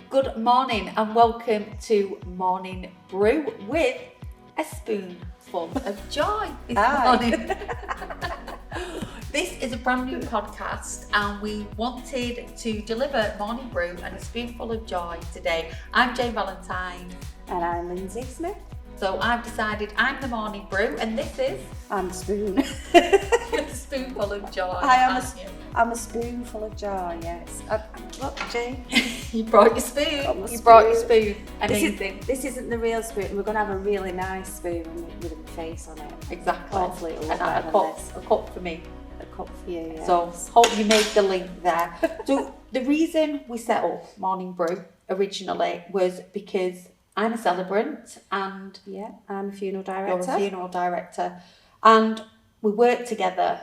good morning and welcome to Morning Brew with a spoonful of joy this morning. This is a brand new podcast and we wanted to deliver Morning Brew and a spoonful of joy today. I'm Jane Valentine. And I'm Lindsey Smith. So I've decided I'm the Morning Brew and this is... I'm a spoon. You're a spoonful of joy. I'm a spoonful of joy, yes. Look, Jane. You brought your spoon. You brought your spoon. Amazing. This isn't the real spoon. We're going to have a really nice spoon with a face on it. Exactly. Hopefully it'll look and better than this. A cup for me. A cup for you, yes. So hope you made the link there. So the reason we set up Morning Brew originally was because I'm a celebrant and I'm a funeral director. You're a funeral director. And we work together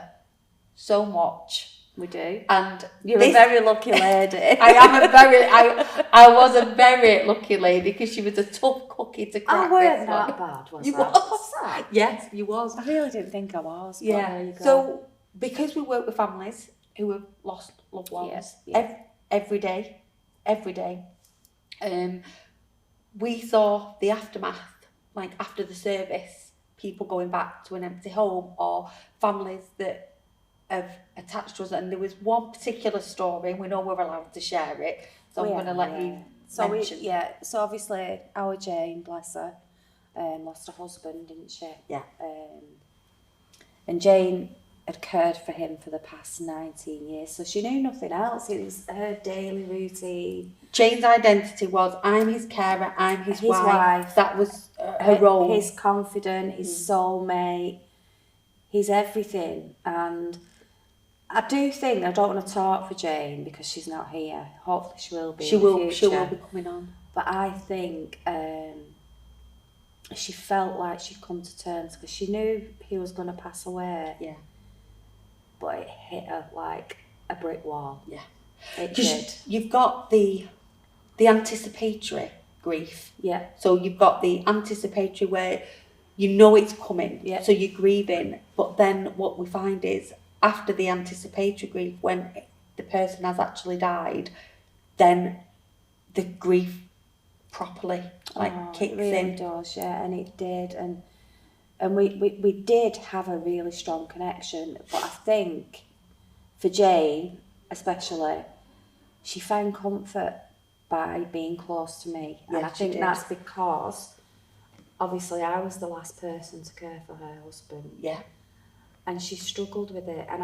so much. We do. And you're a very lucky lady. I was a very lucky lady because she was a tough cookie to crack. I weren't that bad, was you I? Was. Yes, you was. I really didn't think I was. Yeah. There you go. So because we work with families who have lost loved ones every day, we saw the aftermath, like after the service, people going back to an empty home or families that have attached to us. And there was one particular story, and we know we're allowed to share it, so I'm going to let you mention. So obviously our Jane, bless her, lost her husband, didn't she? Yeah. And Jane had cared for him for the past 19 years, so she knew nothing else. It was her daily routine. Jane's identity was, I'm his carer, I'm his wife. That was her role. His confidant, his soulmate, his everything. And I do think, I don't want to talk for Jane because she's not here. Hopefully she will be. She will be coming on. But I think she felt like she'd come to terms because she knew he was going to pass away. Yeah. But it hit her like a brick wall. Yeah. It did. You've got the anticipatory grief. Yeah. So you've got the anticipatory where you know it's coming. Yeah. So you're grieving. But then what we find is after the anticipatory grief, when the person has actually died, then the grief properly kicks it really in. Does, yeah, and it did. And we did have a really strong connection, but I think for Jane especially, she found comfort by being close to me. Yeah, and I think that's because obviously I was the last person to care for her husband. Yeah. And she struggled with it, and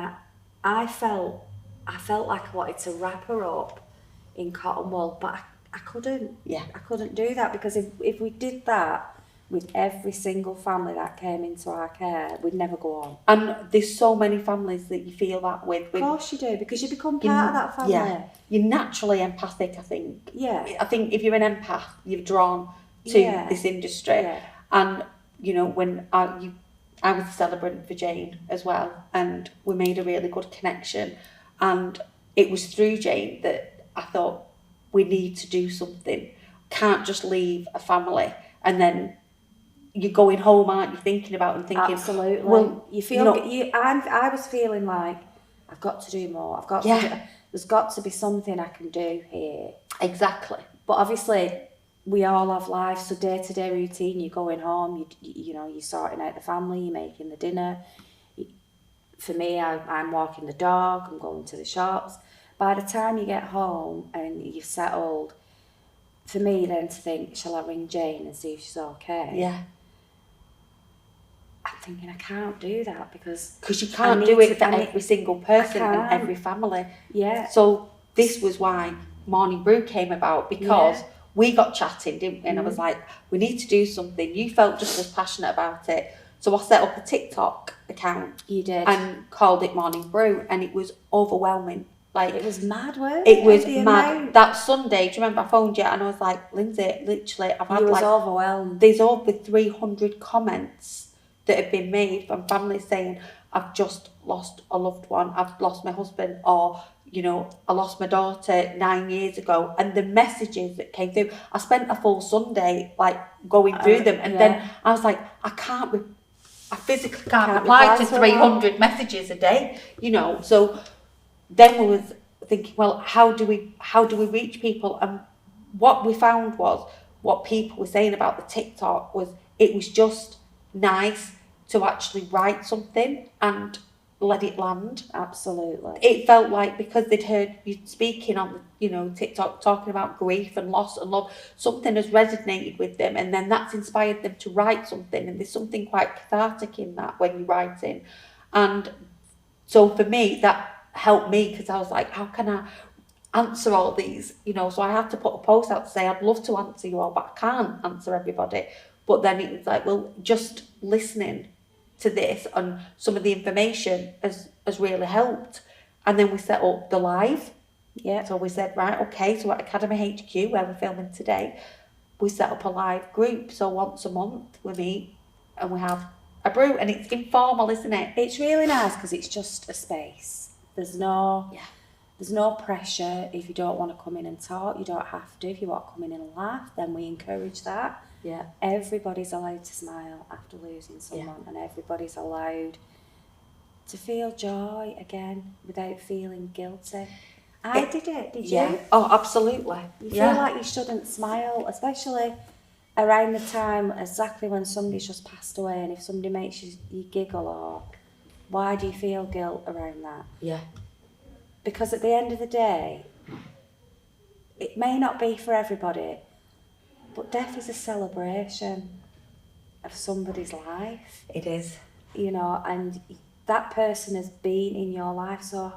I felt like I wanted to wrap her up in cotton wool, but I couldn't. Yeah. I couldn't do that because if we did that with every single family that came into our care, we'd never go on. And there's so many families that you feel that with. Of course you do, because you become part of that family. Yeah. You're naturally empathic, I think. Yeah. I think if you're an empath, you're drawn to this industry. Yeah. And, you know, when I was a celebrant for Jane as well, and we made a really good connection. And it was through Jane that I thought, we need to do something. Can't just leave a family and then you're going home, aren't you, thinking about and thinking... Absolutely. Well, you feel... I was feeling like, I've got to do more. I've got to there's got to be something I can do here. Exactly. But obviously, we all have lives, so day-to-day routine, you're going home, you're sorting out the family, you're making the dinner. For me, I'm walking the dog, I'm going to the shops. By the time you get home and you've settled, for me then to think, shall I ring Jane and see if she's okay? Yeah. I'm thinking I can't do that because you can't do it for every single person and every family. Yeah. So this was why Morning Brew came about, because we got chatting, didn't we? And I was like, we need to do something. You felt just as passionate about it. So I set up a TikTok account. You did. And called it Morning Brew, and it was overwhelming. Like, it was mad, wasn't it? It was mad. That Sunday, do you remember I phoned you and I was like, Lindsey, literally, I've had overwhelmed. There's over 300 comments that have been made from families saying, I've just lost a loved one, I've lost my husband, or, you know, I lost my daughter 9 years ago. And the messages that came through, I spent a full Sunday, like, going through them. And then I was like, I physically can't reply to 300 messages a day, you know. So then we was thinking, well, how do we reach people? And what we found was, what people were saying about the TikTok was, it was just nice to actually write something and let it land. Absolutely. It felt like, because they'd heard you speaking on, TikTok, talking about grief and loss and love, something has resonated with them, and then that's inspired them to write something, and there's something quite cathartic in that when you're writing. And so for me, that helped me, because I was like, how can I answer all these, so I had to put a post out to say, I'd love to answer you all, but I can't answer everybody. But then it was like, well, just listening to this and some of the information has really helped. And then we set up the live. Yeah. So we said, right, okay, so at Academy HQ, where we're filming today, we set up a live group. So once a month we meet and we have a brew, and it's informal, isn't it? It's really nice because it's just a space. There's no pressure. If you don't want to come in and talk, you don't have to. If you want to come in and laugh, then we encourage that. Yeah. Everybody's allowed to smile after losing someone, and everybody's allowed to feel joy again without feeling guilty. I did it, did you? Yeah. Oh, absolutely. You feel like you shouldn't smile, especially around the time exactly when somebody's just passed away, and if somebody makes you giggle, or why do you feel guilt around that? Yeah. Because at the end of the day, it may not be for everybody, but death is a celebration of somebody's life. It is. And that person has been in your life, so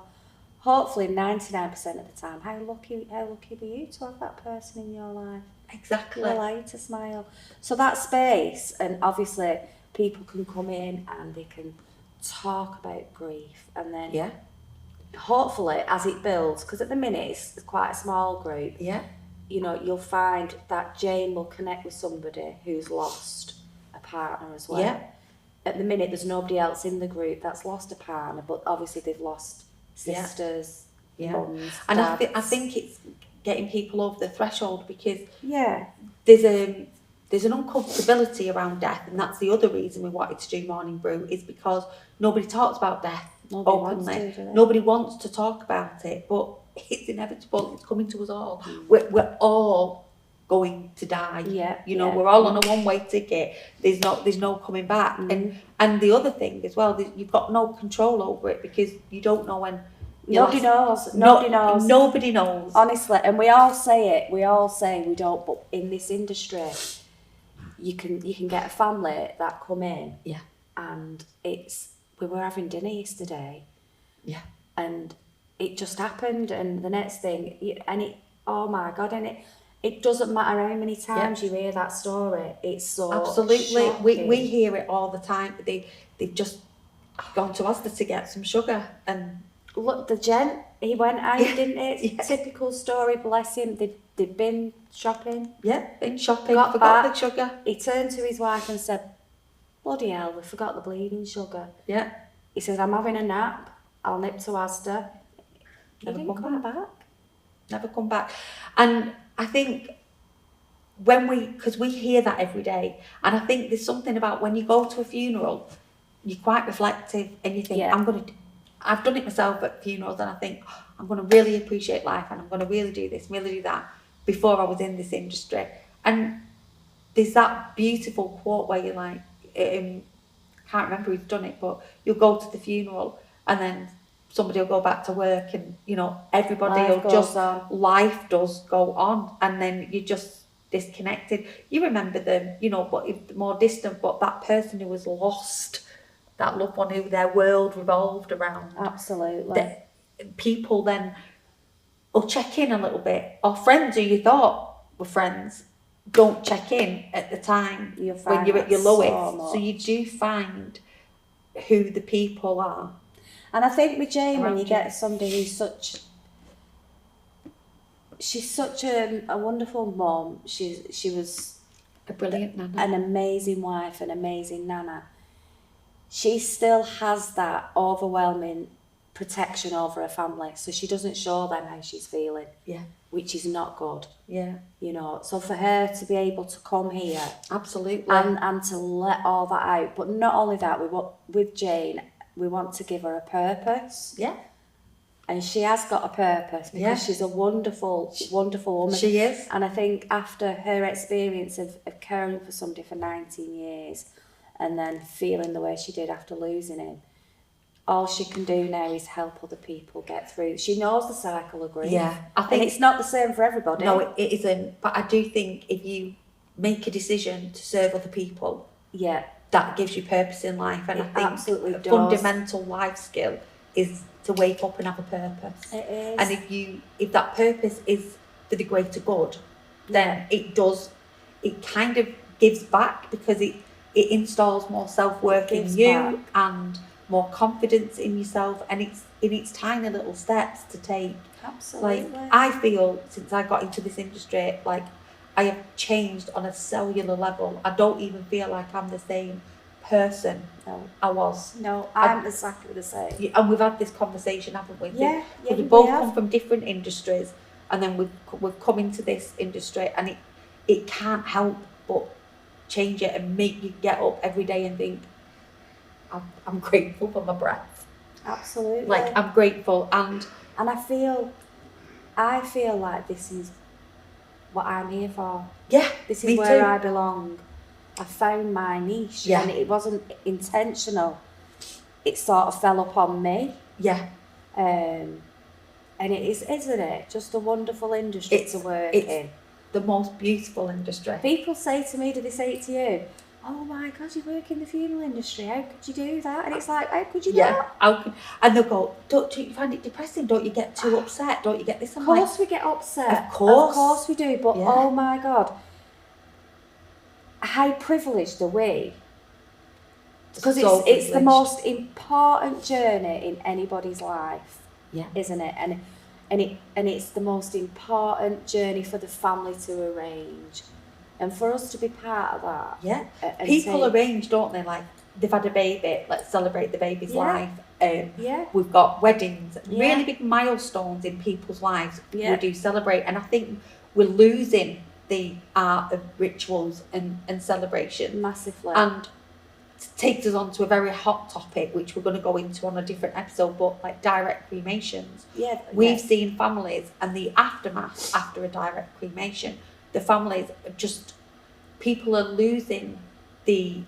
hopefully 99% of the time, how lucky were you to have that person in your life? Exactly. To allow you to smile. So that space, and obviously people can come in and they can talk about grief, and then hopefully as it builds, because at the minute it's quite a small group, you'll find that Jane will connect with somebody who's lost a partner as well. Yeah. At the minute there's nobody else in the group that's lost a partner, but obviously they've lost sisters, mums, and dads. I think it's getting people over the threshold, because there's an uncomfortability around death, and that's the other reason we wanted to do Mourning Brew, is because nobody talks about death openly. Nobody wants to talk about it, but it's inevitable. It's coming to us all. We're all going to die. We're all on a one-way ticket. There's no coming back. And the other thing as well, you've got no control over it, because you don't know when. Nobody knows. Nobody knows. Honestly, and we all say it. We all say we don't. But in this industry, you can get a family that come in. Yeah. And we were having dinner yesterday. Yeah. And it just happened, and the next thing, oh my God, and it doesn't matter how many times you hear that story. It's so absolutely shocking. We hear it all the time. They've just gone to Asda to get some sugar, and look, the gent, he went out, didn't it? Typical story, bless him. They'd been shopping. Yeah, been shopping, forgot the sugar. He turned to his wife and said, bloody hell, we forgot the bleeding sugar. Yeah. He said, I'm having a nap, I'll nip to Asda. He didn't come back. Never come back. And I think because we hear that every day, and I think there's something about when you go to a funeral, you're quite reflective, and you think, I've done it myself at funerals, and I think, I'm going to really appreciate life, and I'm going to really do this, really do that, before I was in this industry. And there's that beautiful quote where you're like, can't remember who's done it, but you'll go to the funeral, and then somebody will go back to work, and everybody life does go on, and then you're just disconnected. You remember them, but if more distant, but that person who was lost, that loved one who their world revolved around. Absolutely. People then will check in a little bit, or friends who you thought were friends don't check in at the time when you're at your lowest. So you do find who the people are. And I think with Jane, when you get somebody who's she's such a wonderful mum. She was a brilliant nana, an amazing wife, an amazing nana. She still has that overwhelming protection over her family, so she doesn't show them how she's feeling. Yeah. Which is not good. Yeah. So for her to be able to come here, absolutely, and to let all that out, but not only that, with Jane, we want to give her a purpose. Yeah. And she has got a purpose because she's a wonderful, wonderful woman. She is. And I think after her experience of caring for somebody for 19 years and then feeling the way she did after losing him, all she can do now is help other people get through. She knows the cycle of grief. Yeah, I think and it's not the same for everybody. No, it isn't. But I do think if you make a decision to serve other people, that gives you purpose in life. And I think absolutely a does. fundamental life skill is to wake up and have a purpose. It is. And if that purpose is for the greater good, then it kind of gives back, because it installs more self-worth in you and more confidence in yourself, and it's tiny little steps to take. Absolutely. Like, I feel since I got into this industry, like, I have changed on a cellular level. I don't even feel like I'm the same person I was. No, I'm exactly the same. And we've had this conversation, haven't we? Yeah, we both come from different industries, and then we've come into this industry, and it can't help but change it and make you get up every day and think, I'm grateful for my breath. Absolutely. Like, I'm grateful, and I feel like this is what I'm here for. Yeah, this is where I belong. I found my niche, and it wasn't intentional. It sort of fell upon me. Yeah. And it is, isn't it? Just a wonderful industry to work in. The most beautiful industry. People say to me, do they say it to you? Oh my God, you work in the funeral industry. How could you do that? And it's like, how could you do that? And they'll go, don't you find it depressing? Don't you get too upset? Don't you get this? Of course we get upset. Of course. Of course we do. But oh my God, how privileged are we? Because it's the most important journey in anybody's life, isn't it? And it's the most important journey for the family to arrange. And for us to be part of that. Yeah. People arrange, don't they? Like, they've had a baby, let's celebrate the baby's life. We've got weddings, really big milestones in people's lives. We do celebrate. And I think we're losing the art of rituals and celebration. Massively. And it takes us on to a very hot topic, which we're going to go into on a different episode, but like direct cremations. We've seen families and the aftermath after a direct cremation. The families are just, people are losing the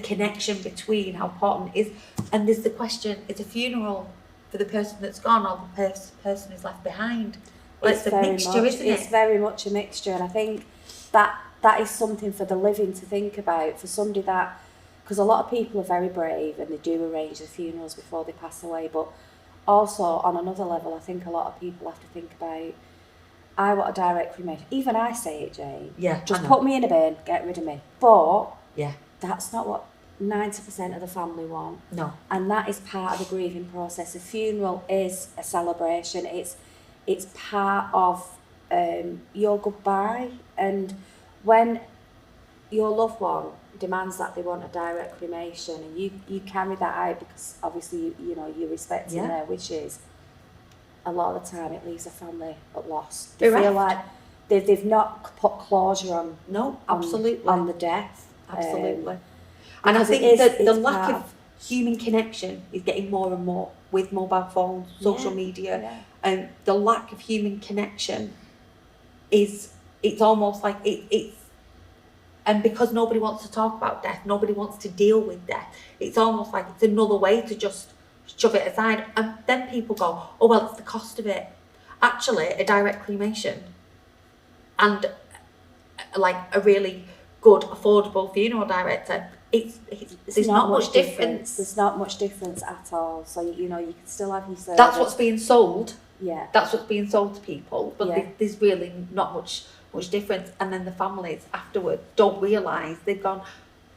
connection between how important it is. And there's the question, is a funeral for the person that's gone or the person who's left behind? Well, it's a mixture, isn't it? It's very much a mixture. And I think that is something for the living to think about, for somebody that, because a lot of people are very brave and they do arrange their funerals before they pass away, but also on another level, I think a lot of people have to think about, I want a direct cremation. Even I say it, Jane. Yeah. Just put me in a bin, get rid of me. But yeah, that's not what 90% of the family want. No. And that is part of the grieving process. A funeral is a celebration. It's part of your goodbye. And when your loved one demands that they want a direct cremation, and you carry that out because obviously you're respecting their wishes, a lot of the time it leaves a family at loss. They feel like they've not put closure on the death. Absolutely. And I think that the lack of human connection is getting more and more with mobile phones, social media, and the lack of human connection it's almost like it's, and because nobody wants to talk about death, nobody wants to deal with death, it's almost like it's another way to just shove it aside. And then people go, oh well, it's the cost of it. Actually, a direct cremation and like a really good affordable funeral director, there's not much difference. There's not much difference at all. So you can still have your service. That's what's being sold. Yeah. That's what's being sold to people, but there's really not much difference. And then the families afterward don't realise they've gone,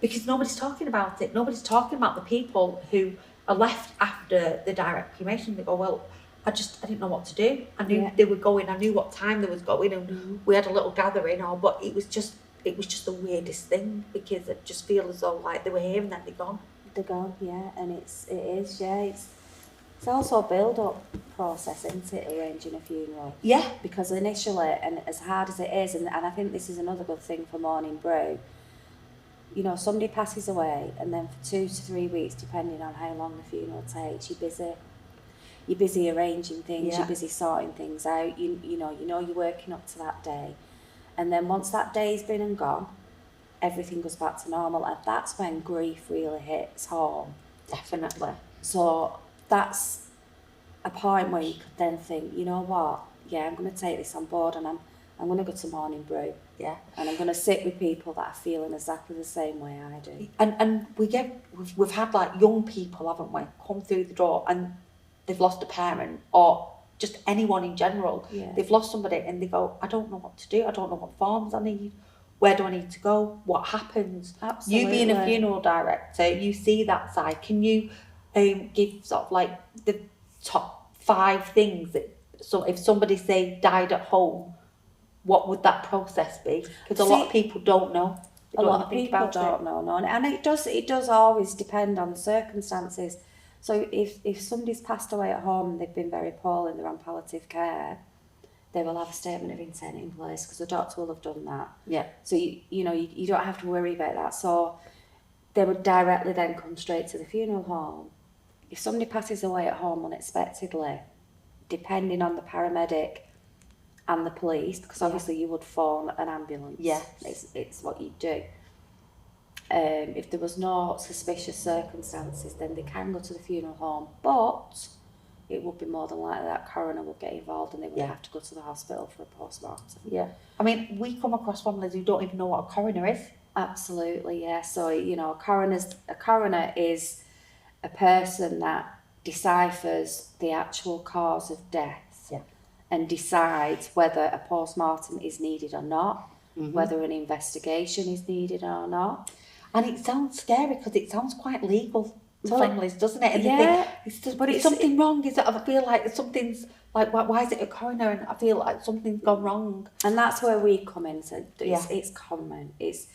because nobody's talking about it. Nobody's talking about the people who are left after the direct cremation. They go, well, I didn't know what to do. I knew they were going. I knew what time they was going, and we had a little gathering. But it was just the weirdest thing, because it just feels as though like they were here and then they're gone. They're gone, and it's also a build-up process, isn't it, arranging a funeral? Yeah. Because initially, and as hard as it is, and I think this is another good thing for Mourning Brew, somebody passes away, and then for 2 to 3 weeks, depending on how long the funeral takes, you're busy. you're busy arranging things, Yeah. you're busy sorting things out, you know you're working up to that day. And then once that day's been and gone, everything goes back to normal, and that's when grief really hits home. Definitely. So that's a point where you could then think, you know what, yeah, I'm going to take this on board, and I'm going to go to Mourning Brew. Yeah. And I'm going to sit with people that are feeling exactly the same way I do. And we've had like young people, haven't we, come through the door and they've lost a parent, or just anyone in general. Yeah. They've lost somebody and they go, I don't know what to do. I don't know what forms I need. Where do I need to go? What happens? Absolutely. You being a funeral director, you see that side. Can you give sort of like the top 5 things that, so if somebody say died at home, what would that process be? Because a lot of people don't know. A lot of people don't know, and it does always depend on circumstances. So if somebody's passed away at home and they've been very poorly and they're on palliative care, they will have a statement of intent in place because the doctor will have done that. Yeah. So you don't have to worry about that. So they would directly then come straight to the funeral home. If somebody passes away at home unexpectedly, depending on the paramedic and the police, because obviously you would phone an ambulance. Yes. It's what you do. If there was no suspicious circumstances, then they can go to the funeral home, but it would be more than likely that coroner would get involved and they would have to go to the hospital for a post-mortem. Yeah. I mean, we come across families who don't even know what a coroner is. Absolutely, yeah. So, a coroner is a person that deciphers the actual cause of death. Yeah. And decides whether a post-mortem is needed or not, Mm-hmm. whether an investigation is needed or not. And it sounds scary because it sounds quite legal to Well, families, doesn't it? And yeah, they think, is something wrong? Is it? I feel like something's like, why is it a coroner? And I feel like something's gone wrong. And that's where we come in. So Yeah. it's common. It's,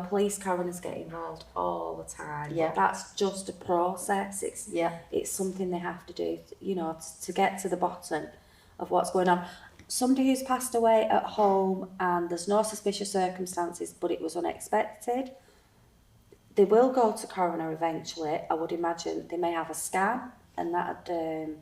police coroners get involved all the time. Yeah. But that's just a process. Yeah. It's something they have to do, to get to the bottom of what's going on. Somebody who's passed away at home and there's no suspicious circumstances, but it was unexpected, they will go to coroner eventually. I would imagine they may have a scan and that would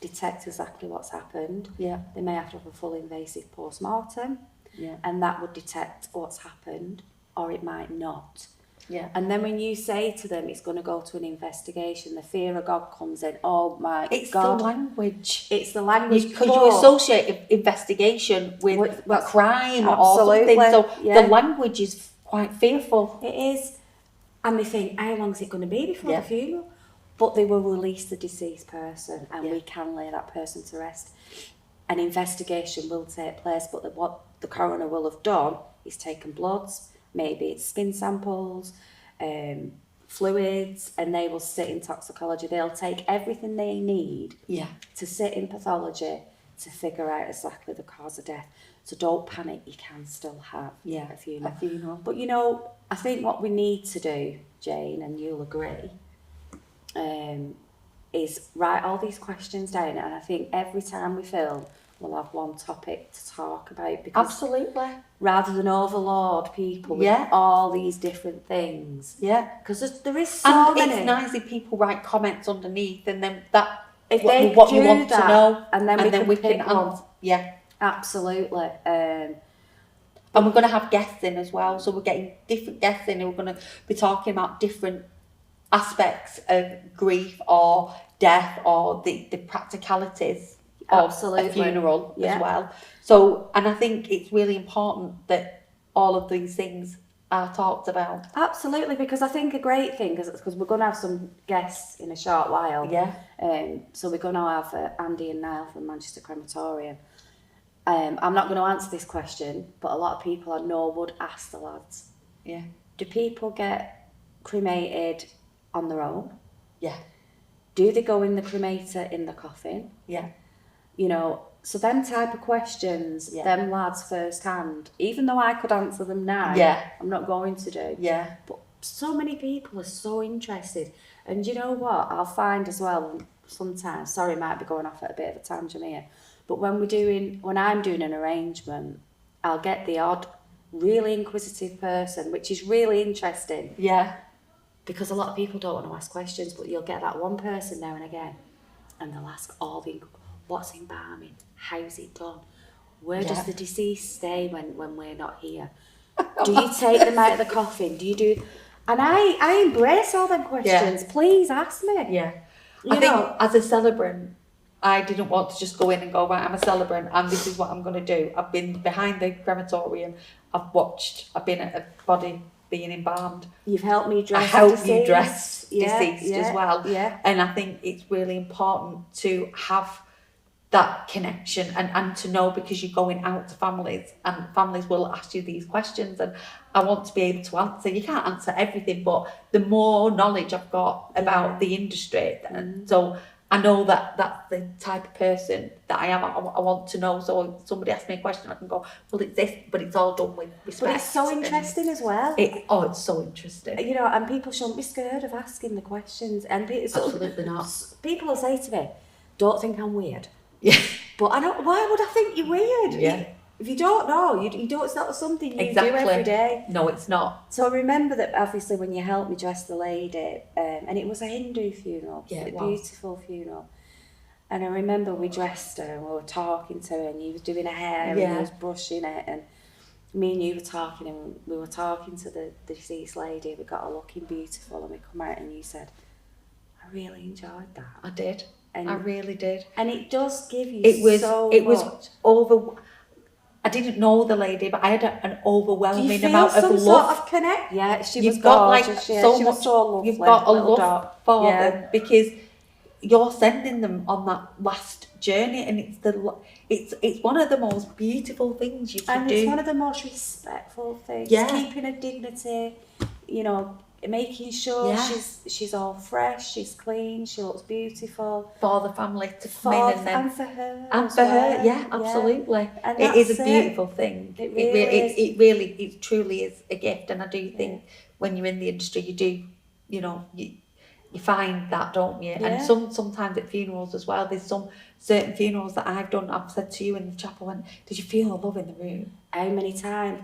detect exactly what's happened. Yeah. They may have to have a full invasive post-mortem. Yeah. And that would detect what's happened, or it might not. Yeah. And then when you say to them it's going to go to an investigation, the fear of God comes in. Oh my God. It's the language. It's the language. Because you associate investigation with a crime or something. So the language is quite fearful. It is. And they think, how long is it going to be before the funeral? But they will release the deceased person and we can lay that person to rest. An investigation will take place, but what the coroner will have done is taken bloods, maybe it's skin samples, fluids, and they will sit in toxicology. They'll take everything they need to sit in pathology to figure out exactly the cause of death. So don't panic, you can still have a funeral. But I think what we need to do, Jane, and you'll agree, is write all these questions down, and I think every time we film, we'll have one topic to talk about. Because absolutely. Rather than overload people with all these different things. Yeah. Because there is so many. It's nice if people write comments underneath, and then if what you want to know, and then we can answer. Yeah. Absolutely. And we're going to have guests in as well, so we're getting different guests in, and we're going to be talking about different aspects of grief or death or the practicalities of a funeral as well. So, and I think it's really important that all of these things are talked about. Absolutely, because I think a great thing, because we're going to have some guests in a short while. Yeah. So we're going to have Andy and Niall from Manchester Crematorium. I'm not going to answer this question, but a lot of people I know would ask the lads. Yeah. Do people get cremated on their own? Yeah. Do they go in the cremator in the coffin? Yeah. So them type of questions, them lads first hand, even though I could answer them now, I'm not going to do. Yeah. But so many people are so interested. And you know what? I'll find as well sometimes, sorry, I might be going off at a bit of a tangent here, but when I'm doing an arrangement, I'll get the odd really inquisitive person, which is really interesting. Yeah. Because a lot of people don't want to ask questions, but you'll get that one person now and again. and they'll ask what's embalming, how's it done, where does the deceased stay when we're not here, do you take them out of the coffin, do you do, and I embrace all them questions. Please ask me. I think as a celebrant, I didn't want to just go in and go, right, I'm a celebrant and this is what I'm going to do. I've been behind the crematorium, I've been at a body being embalmed. You've helped me dress. I helped you dress deceased as well. And I think it's really important to have that connection and to know, because you're going out to families and families will ask you these questions, and I want to be able to answer. You can't answer everything, but the more knowledge I've got about the industry, and so I know that that's the type of person that I am. I want to know, so if somebody asks me a question, I can go, well, it's this, but it's all done with respect. But it's so interesting as well. It's so interesting. And people shouldn't be scared of asking the questions. And absolutely not. People will say to me, don't think I'm weird. Yeah. But why would I think you're weird? Yeah. If you don't know, you don't. It's not something you do every day. No, it's not. So I remember that obviously when you helped me dress the lady, and it was a Hindu funeral, a beautiful funeral. And I remember we dressed her and we were talking to her, and you was doing her hair and you was brushing it, and me and you were talking, and we were talking to the deceased lady. We got her looking beautiful, and we come out and you said, I really enjoyed that. I did. And I really did. And it does give you was over. I didn't know the lady, but I had an overwhelming amount of love. Sort of connect? Yeah, she was gorgeous. She was so lovely. You've got a love for them, because you're sending them on that last journey, and it's one of the most beautiful things you can do. And it's one of the most respectful things. Keeping her dignity, making sure she's all fresh, she's clean, she looks beautiful. For the family to come in and then... And for her. And for her, absolutely. And it is a beautiful thing. It truly is a gift. And I do think when you're in the industry, you do, you find that, don't you? And sometimes at funerals as well, there's some certain funerals that I've done, I've said to you in the chapel, did you feel the love in the room? How many times?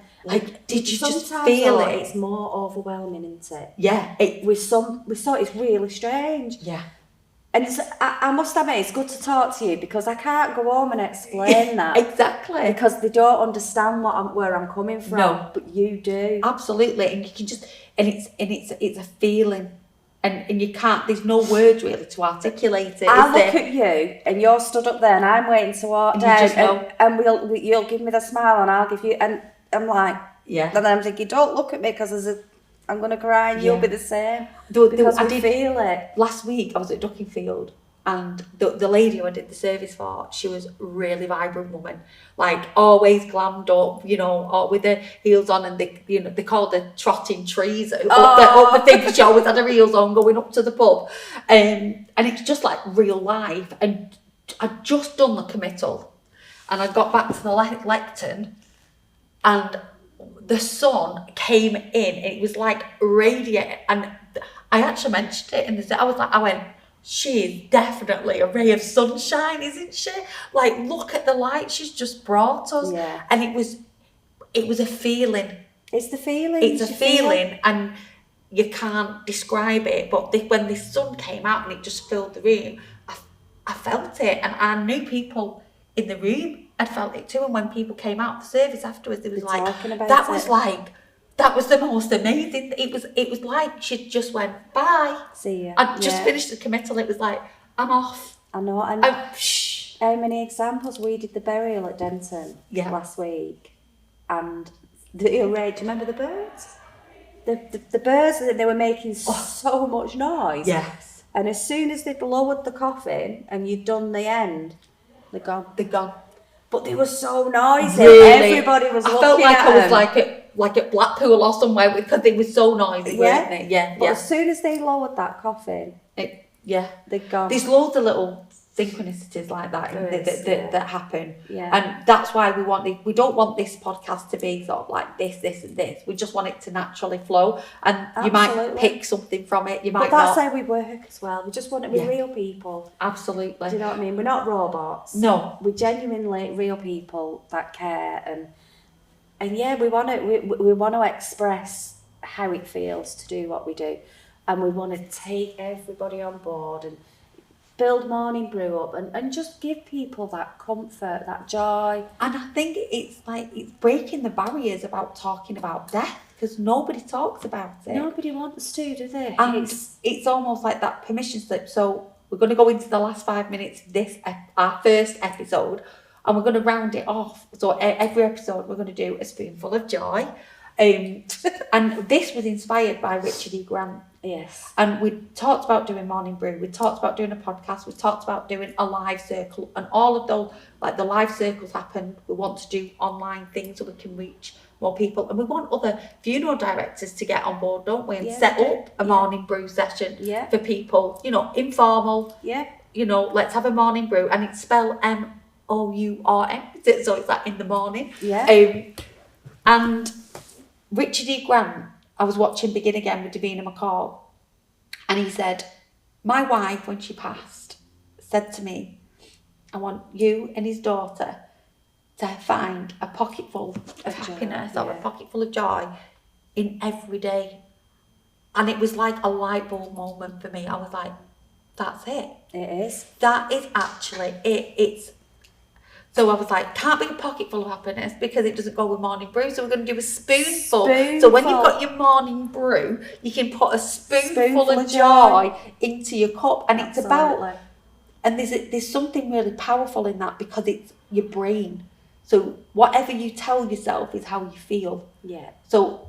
Did you just feel it? It's more overwhelming, isn't it? Yeah. We saw it's really strange. Yeah. And I must admit, it's good to talk to you, because I can't go home and explain that. Exactly. Because they don't understand where I'm coming from. No. But you do. Absolutely. And you can just, it's a feeling. And you can't, there's no words really to articulate it. I look at you and you're stood up there and I'm waiting to walk down, and you'll give me the smile and I'll give you, and I'm like, and then I'm thinking, don't look at me because I'm going to cry and you'll be the same. Because I feel it. Last week I was at Duckingfield, and the lady who I did the service for, she was a really vibrant woman, like always glammed up, or with her heels on, and they called her trotting trees up the thing, because she always had her heels on going up to the pub, and it's just like real life. And I'd just done the committal, and I got back to the lectern, and the sun came in, and it was like radiant, and I actually mentioned it in the, I went, she is definitely a ray of sunshine, isn't she? Like, look at the light she's just brought us. Yeah. And it was a feeling. It's the feeling. It's a feeling, and you can't describe it. But when the sun came out and it just filled the room, I felt it, and I knew people in the room had felt it too. And when people came out of the service afterwards, they was like, that was the most amazing. It was like she just went, bye. See ya. I just finished the committal. It was like, I'm off. I know. And how many examples? We did the burial at Denton last week, and the array. Do you remember the birds? The birds, they were making so much noise. Yes. And as soon as they'd lowered the coffin and you'd done the end, they're gone. They're gone. But they were so noisy. Really? Everybody was looking I felt like at I was them. like at Blackpool or somewhere, because they were so noisy, weren't they? Yeah. But as soon as they lowered that coffin, they're gone. There's loads of little synchronicities like that that happen. Yeah. And that's why we don't want this podcast to be sort of like this and this. We just want it to naturally flow, and you might pick something from it, you might not. But that's how we work as well. We just want to be real people. Absolutely. Do you know what I mean? We're not robots. No. We're genuinely real people that care, and we want to express how it feels to do what we do, and we want to take everybody on board, and build Mourning Brew up and just give people that comfort, that joy. And I think it's like, it's breaking the barriers about talking about death, because nobody talks about it. Nobody wants to, do they? And it's almost like that permission slip. So we're going to go into the last 5 minutes of this, our first episode, and we're going to round it off. So every episode we're going to do a spoonful of joy. And this was inspired by Richard E. Grant. Yes. And we talked about doing Mourning Brew, we talked about doing a podcast, we talked about doing a live circle, and all of those, like the live circles happen. We want to do online things so we can reach more people, and we want other funeral directors to get on board, don't we, and set up a Mourning Brew session for people, you know, informal, you know, let's have a Mourning Brew, and it's spelled MOURN, so it's like in the morning. And Richard E. Grant, I was watching Begin Again with Davina McCall, and he said, my wife, when she passed, said to me, I want you and his daughter to find a pocketful of happiness or a pocketful of joy in every day. And it was like a light bulb moment for me. I was like, that's it. It is. That is actually it. It's So I was like, can't be a pocket full of happiness because it doesn't go with Mourning Brew. So we're going to do a spoonful. So when you've got your Mourning Brew, you can put a spoonful of joy into your cup. And it's about, and there's something really powerful in that because it's your brain. So whatever you tell yourself is how you feel. Yeah. So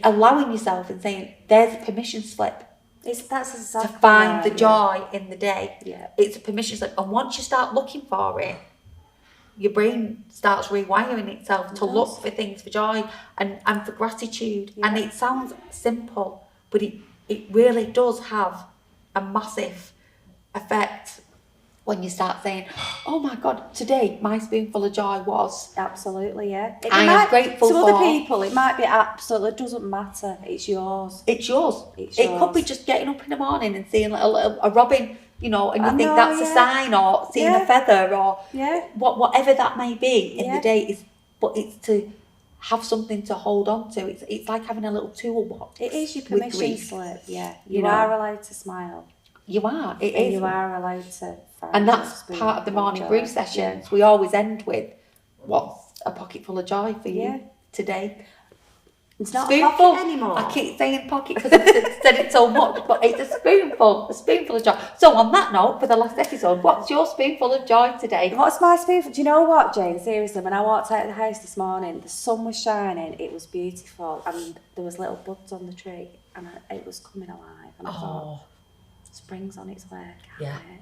allowing yourself and saying, there's a permission slip. That's exactly to find the joy in the day. Yeah. It's a permission slip. And once you start looking for it, your brain starts rewiring itself to look for things, for joy and for gratitude. Yeah. And it sounds simple, but it really does have a massive effect when you start saying, oh my God, today my spoonful of joy was... Absolutely, yeah. I am grateful to for... other people, it might be absolutely, it doesn't matter. It's yours. It's yours. It could be just getting up in the morning and seeing a robin, you know, and you think that's a sign, or seeing a feather, or whatever that may be in the day. But it's to have something to hold on to. It's like having a little toolbox. It is your permission slip, yeah. You are allowed to smile. You are. It is. You are allowed to... And that's part of the Mourning Brew sessions. Yeah. We always end with, what's a pocket full of joy for you today? It's not spoonful. A pocket anymore. I keep saying pocket because I've said it so much, but it's a spoonful of joy. So on that note, for the last episode, what's your spoonful of joy today? What's my spoonful? Do you know what, Jane? Seriously, when I walked out of the house this morning, the sun was shining, it was beautiful, and there was little buds on the tree, and it was coming alive, and I thought, spring's on its way. Can't wait.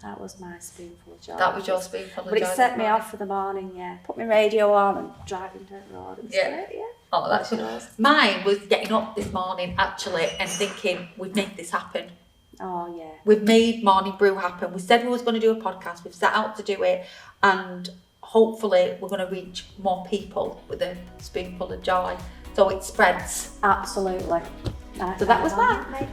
That was my spoonful of joy. That was your spoonful of joy. But it set me off for the morning, Put my radio on and driving down the road. It was great, Oh, that's yours. Mine was getting up this morning, actually, and thinking, we've made this happen. Oh, yeah. We've made Mourning Brew happen. We said we was going to do a podcast. We've set out to do it. And hopefully we're going to reach more people with a spoonful of joy. So it spreads. Absolutely. So that was that.